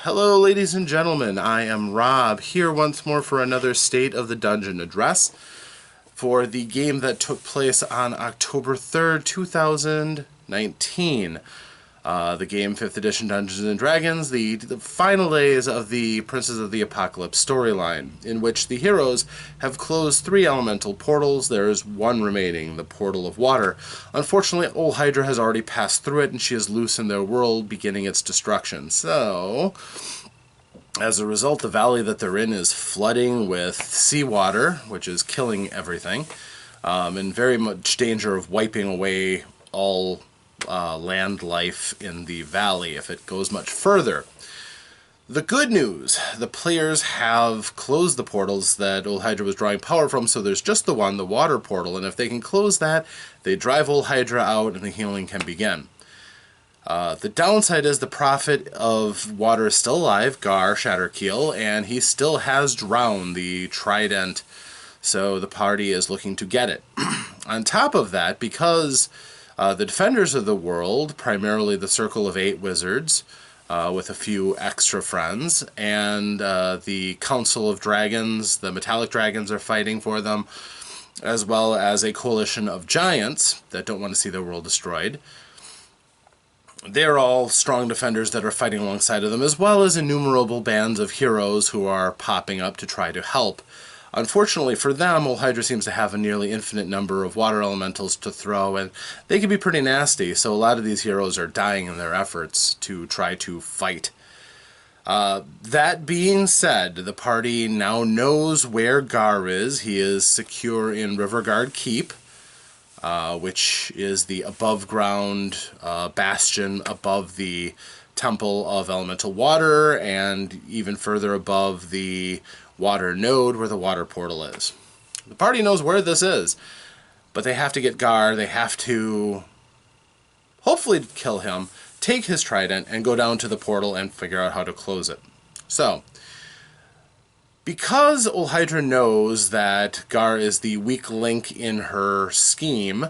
Hello, ladies and gentlemen. I am Rob, here once more for another State of the Dungeon address for the game that took place on October 3rd, 2019. The game 5th edition Dungeons & Dragons, the final days of the Princes of the Apocalypse storyline, in which the heroes have closed 3 elemental portals. There is one remaining, the Portal of Water. Unfortunately, Old Hydra has already passed through it, and she is loose in their world, beginning its destruction. So, as a result, the valley that they're in is flooding with seawater, which is killing everything, and very much danger of wiping away all land life in the valley if it goes much further. The good news, the players have closed the portals that Old Hydra was drawing power from, so there's just the one, the water portal, and if they can close that, they drive Old Hydra out and the healing can begin. The downside is the prophet of water is still alive, Gar Shatterkeel, and he still has drowned the trident, so the party is looking to get it. On top of that, because the defenders of the world, primarily the Circle of 8 wizards, with a few extra friends, and the Council of Dragons, the metallic dragons are fighting for them, as well as a coalition of giants that don't want to see their world destroyed. They're all strong defenders that are fighting alongside of them, as well as innumerable bands of heroes who are popping up to try to help. Unfortunately for them, Old Hydra seems to have a nearly infinite number of water elementals to throw, and they can be pretty nasty, so a lot of these heroes are dying in their efforts to try to fight. That being said, the party now knows where Gar is. He is secure in Rivergard Keep, which is the above-ground bastion above the Temple of Elemental Water, and even further above the water node where the water portal is. The party knows where this is, but they have to get Gar. They have to hopefully kill him, take his trident, and go down to the portal and figure out how to close it. So, because Old Hydra knows that Gar is the weak link in her scheme,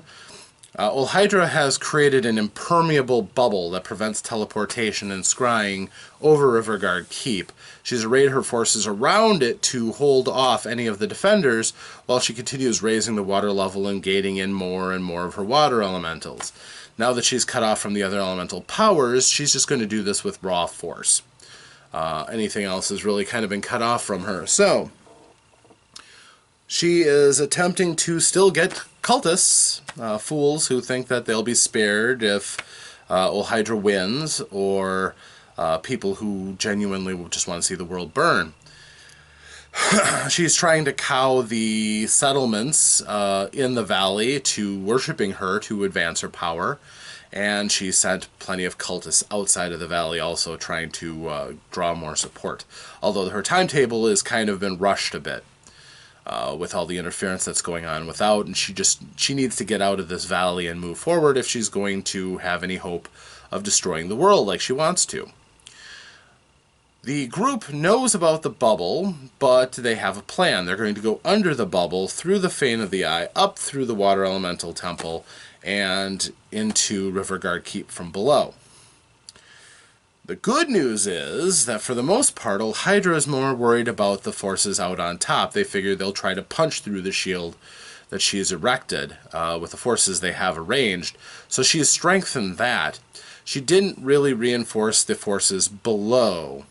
Old Hydra has created an impermeable bubble that prevents teleportation and scrying over Rivergard Keep. She's arrayed her forces around it to hold off any of the defenders while she continues raising the water level and gating in more and more of her water elementals. Now that she's cut off from the other elemental powers, she's just going to do this with raw force. Anything else has really kind of been cut off from her. So, she is attempting to still get cultists, fools who think that they'll be spared if Old Hydra wins, or people who genuinely just want to see the world burn. She's trying to cow the settlements in the valley to worshiping her to advance her power, and she sent plenty of cultists outside of the valley also trying to draw more support. Although her timetable has kind of been rushed a bit. With all the interference that's going on without, and she needs to get out of this valley and move forward if she's going to have any hope of destroying the world like she wants to. The group knows about the bubble, but they have a plan. They're going to go under the bubble, through the Fane of the Eye, up through the Water Elemental Temple, and into Rivergard Keep from below. The good news is that for the most part, Old Hydra is more worried about the forces out on top. They figure they'll try to punch through the shield that she's erected with the forces they have arranged. So she's strengthened that. She didn't really reinforce the forces below,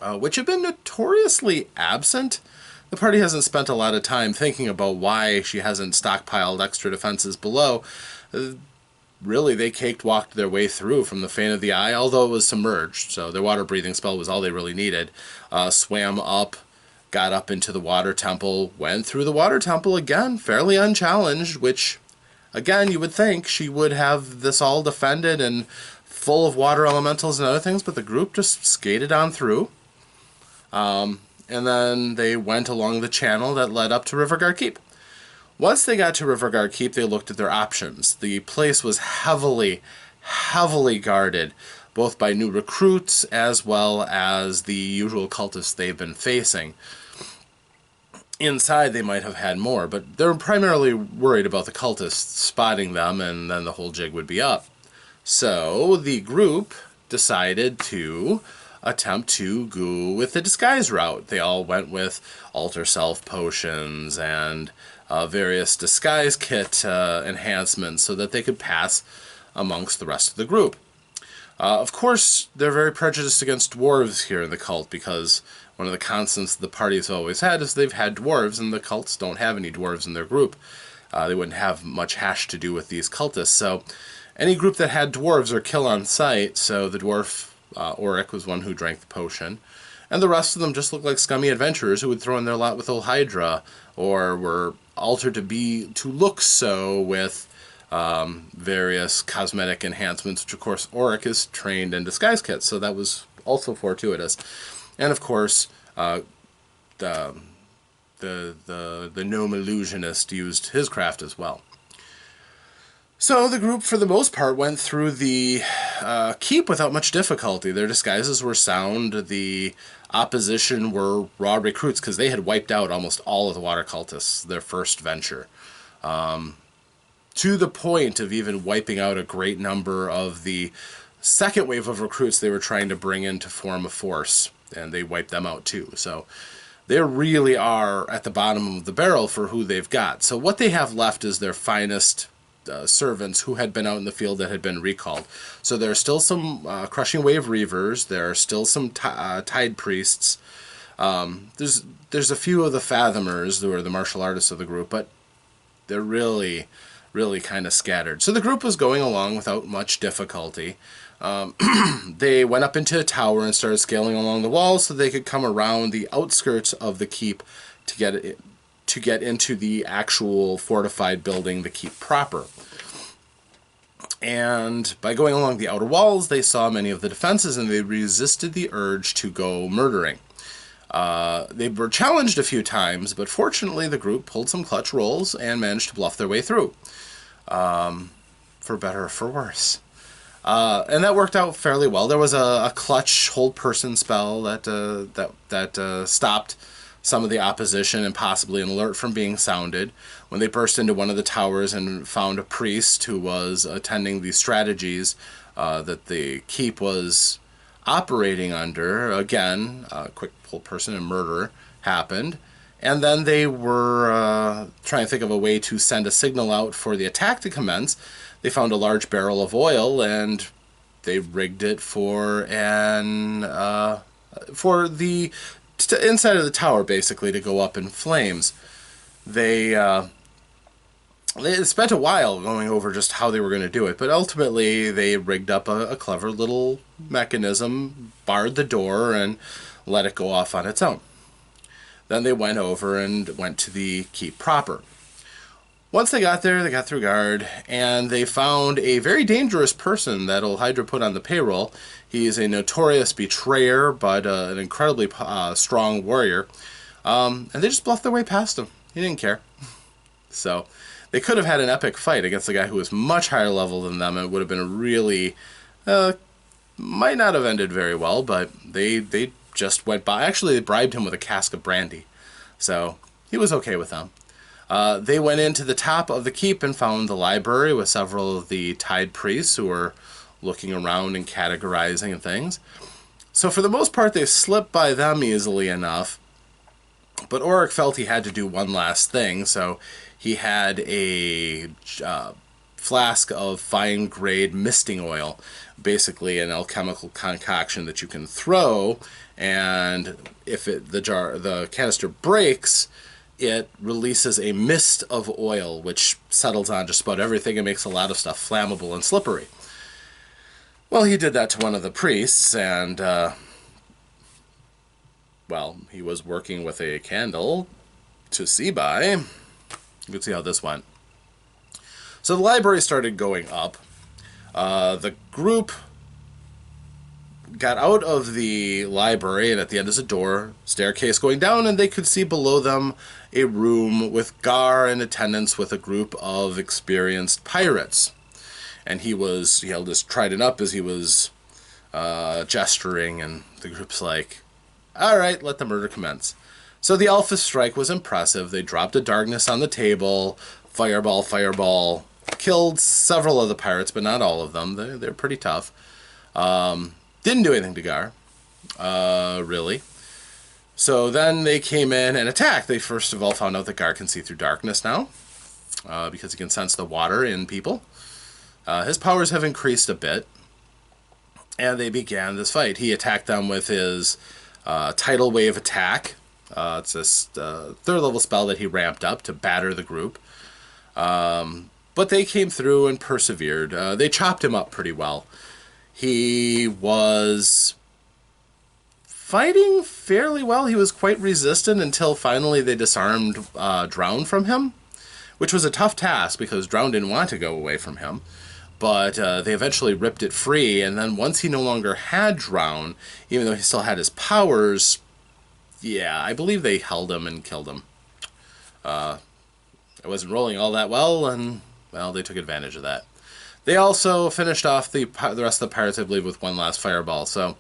which have been notoriously absent. The party hasn't spent a lot of time thinking about why she hasn't stockpiled extra defenses below. Really, they caked-walked their way through from the Fane of the Eye, although it was submerged, so their water-breathing spell was all they really needed. Swam up, got up into the water temple, went through the water temple again, fairly unchallenged, which, again, you would think she would have this all defended and full of water elementals and other things, but the group just skated on through. And then they went along the channel that led up to Rivergard Keep. Once they got to Rivergard Keep, they looked at their options. The place was heavily guarded, both by new recruits as well as the usual cultists they've been facing. Inside, they might have had more, but they're primarily worried about the cultists spotting them, and then the whole jig would be up. So the group decided to attempt to go with the disguise route. They all went with alter self potions and various disguise kit enhancements so that they could pass amongst the rest of the group. Of course, they're very prejudiced against dwarves here in the cult, because one of the constants the party's always had is they've had dwarves, and the cults don't have any dwarves in their group. They wouldn't have much hash to do with these cultists. So any group that had dwarves are kill on sight. So the dwarf, Auric, was one who drank the potion. And the rest of them just looked like scummy adventurers who would throw in their lot with old Hydra, or were altered to look so with various cosmetic enhancements, which of course Auric is trained in disguise kits, so that was also fortuitous. And of course, the gnome illusionist used his craft as well. So the group, for the most part, went through the keep without much difficulty. Their disguises were sound. The opposition were raw recruits, because they had wiped out almost all of the water cultists their first venture. To the point of even wiping out a great number of the second wave of recruits they were trying to bring in to form a force, and they wiped them out too. So they really are at the bottom of the barrel for who they've got. So what they have left is their finest servants who had been out in the field that had been recalled. So there are still some Crushing Wave Reavers. There are still some Tide Priests. There's a few of the Fathomers, who are the martial artists of the group, but they're really kind of scattered. So the group was going along without much difficulty. They went up into a tower and started scaling along the walls so they could come around the outskirts of the keep to get into the actual fortified building, the keep proper. And by going along the outer walls, they saw many of the defenses, and they resisted the urge to go murdering. They were challenged a few times, but fortunately the group pulled some clutch rolls and managed to bluff their way through. For better or for worse. And that worked out fairly well. There was a clutch hold person spell that stopped some of the opposition and possibly an alert from being sounded. When they burst into one of the towers and found a priest who was attending the strategies that the keep was operating under, again, a quick hold person and murder happened. And then they were trying to think of a way to send a signal out for the attack to commence. They found a large barrel of oil, and they rigged it for the inside of the tower, basically, to go up in flames. They spent a while going over just how they were going to do it, but ultimately they rigged up a clever little mechanism, barred the door, and let it go off on its own. Then they went over and went to the keep proper. Once they got there, they got through guard, and they found a very dangerous person that old Hydra put on the payroll. He's a notorious betrayer, but an incredibly strong warrior. And they just bluffed their way past him. He didn't care. So they could have had an epic fight against a guy who was much higher level than them, and it would have been a really... might not have ended very well, but they just went by. Actually, they bribed him with a cask of brandy. So he was okay with them. They went into the top of the keep and found the library with several of the Tide Priests who were looking around and categorizing and things. So for the most part, they slipped by them easily enough. But Auric felt he had to do one last thing, so he had a flask of fine-grade misting oil, basically an alchemical concoction that you can throw, and if the canister breaks, it releases a mist of oil, which settles on just about everything and makes a lot of stuff flammable and slippery. Well, he did that to one of the priests, and, well, he was working with a candle to see by. You can see how this went. So the library started going up. The group got out of the library, and at the end is a door, staircase going down, and they could see below them a room with Gar in attendance with a group of experienced pirates. And he held his trident up as he was gesturing, and the group's like, all right, let the murder commence. So the Alpha Strike was impressive. They dropped a darkness on the table, fireball, killed several of the pirates, but not all of them. They're pretty tough. Didn't do anything to Gar. Really. So then they came in and attacked. They first of all found out that Gar can see through darkness now, because he can sense the water in people. His powers have increased a bit, and they began this fight. He attacked them with his tidal wave attack. It's this third level spell that he ramped up to batter the group. But they came through and persevered. They chopped him up pretty well. He was fighting fairly well. He was quite resistant until finally they disarmed Drown from him, which was a tough task because Drown didn't want to go away from him. But they eventually ripped it free, and then once he no longer had Drown, even though he still had his powers, yeah, I believe they held him and killed him. I wasn't rolling all that well, and, well, they took advantage of that. They also finished off the rest of the pirates, I believe, with one last fireball. So,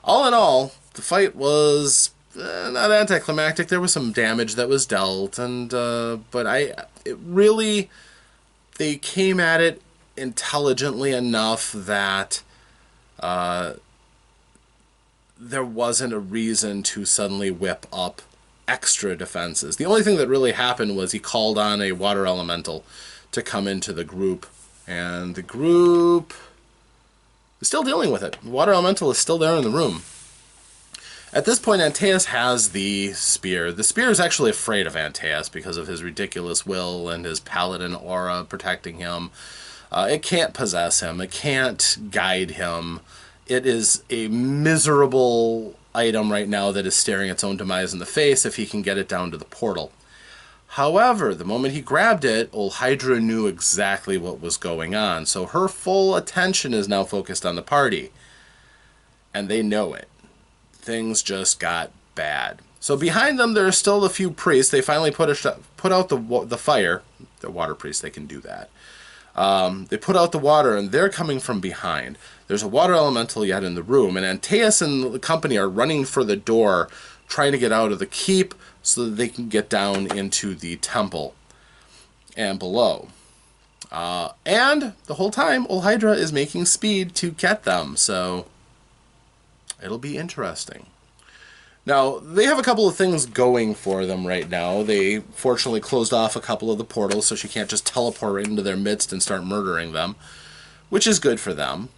all in all, the fight was not anticlimactic. There was some damage that was dealt, and they came at it intelligently enough that there wasn't a reason to suddenly whip up extra defenses. The only thing that really happened was he called on a water elemental to come into the group, and the group is still dealing with it. The water elemental is still there in the room. At this point, Antaeus has the spear. The spear is actually afraid of Antaeus because of his ridiculous will and his paladin aura protecting him. It can't possess him. It can't guide him. It is a miserable item right now that is staring its own demise in the face if he can get it down to the portal. However, the moment he grabbed it, Old Hydra knew exactly what was going on. So her full attention is now focused on the party. And they know it. Things just got bad. So behind them, there are still a few priests. They finally put out the fire. The water priests, they can do that. They put out the water, and they're coming from behind. There's a water elemental yet in the room, and Antaeus and the company are running for the door, trying to get out of the keep so that they can get down into the temple and below. And the whole time, Old Hydra is making speed to get them, so it'll be interesting. Now, they have a couple of things going for them right now. They fortunately closed off a couple of the portals, so she can't just teleport right into their midst and start murdering them, which is good for them.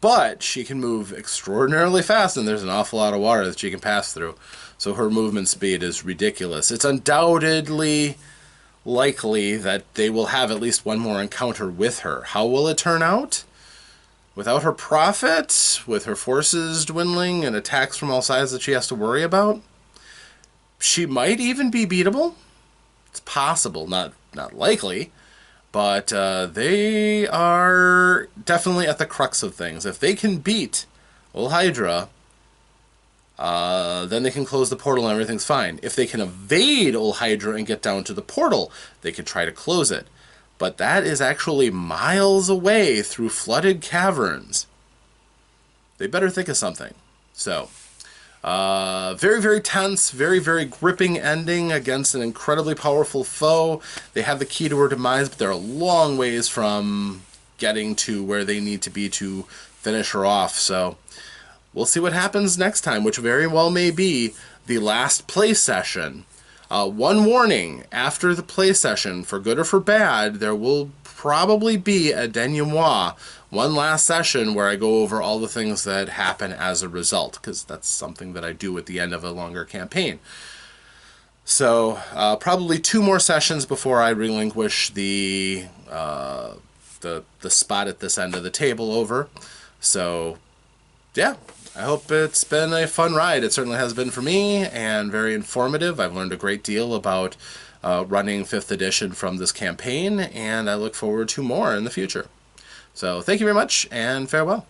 But she can move extraordinarily fast, and there's an awful lot of water that she can pass through. So her movement speed is ridiculous. It's undoubtedly likely that they will have at least one more encounter with her. How will it turn out? Without her prophet, with her forces dwindling and attacks from all sides that she has to worry about, she might even be beatable. It's possible, not likely, but they are definitely at the crux of things. If they can beat Old Hydra, then they can close the portal and everything's fine. If they can evade Old Hydra and get down to the portal, they could try to close it. But that is actually miles away through flooded caverns. They better think of something. So, very, very tense, very, very gripping ending against an incredibly powerful foe. They have the key to her demise, but they're a long ways from getting to where they need to be to finish her off. So, we'll see what happens next time, which very well may be the last play session. One warning, after the play session, for good or for bad, there will probably be a denouement, one last session where I go over all the things that happen as a result, because that's something that I do at the end of a longer campaign. So, probably 2 more sessions before I relinquish the spot at this end of the table over. So, yeah. I hope it's been a fun ride. It certainly has been for me, and very informative. I've learned a great deal about running 5th edition from this campaign, and I look forward to more in the future. So thank you very much, and farewell.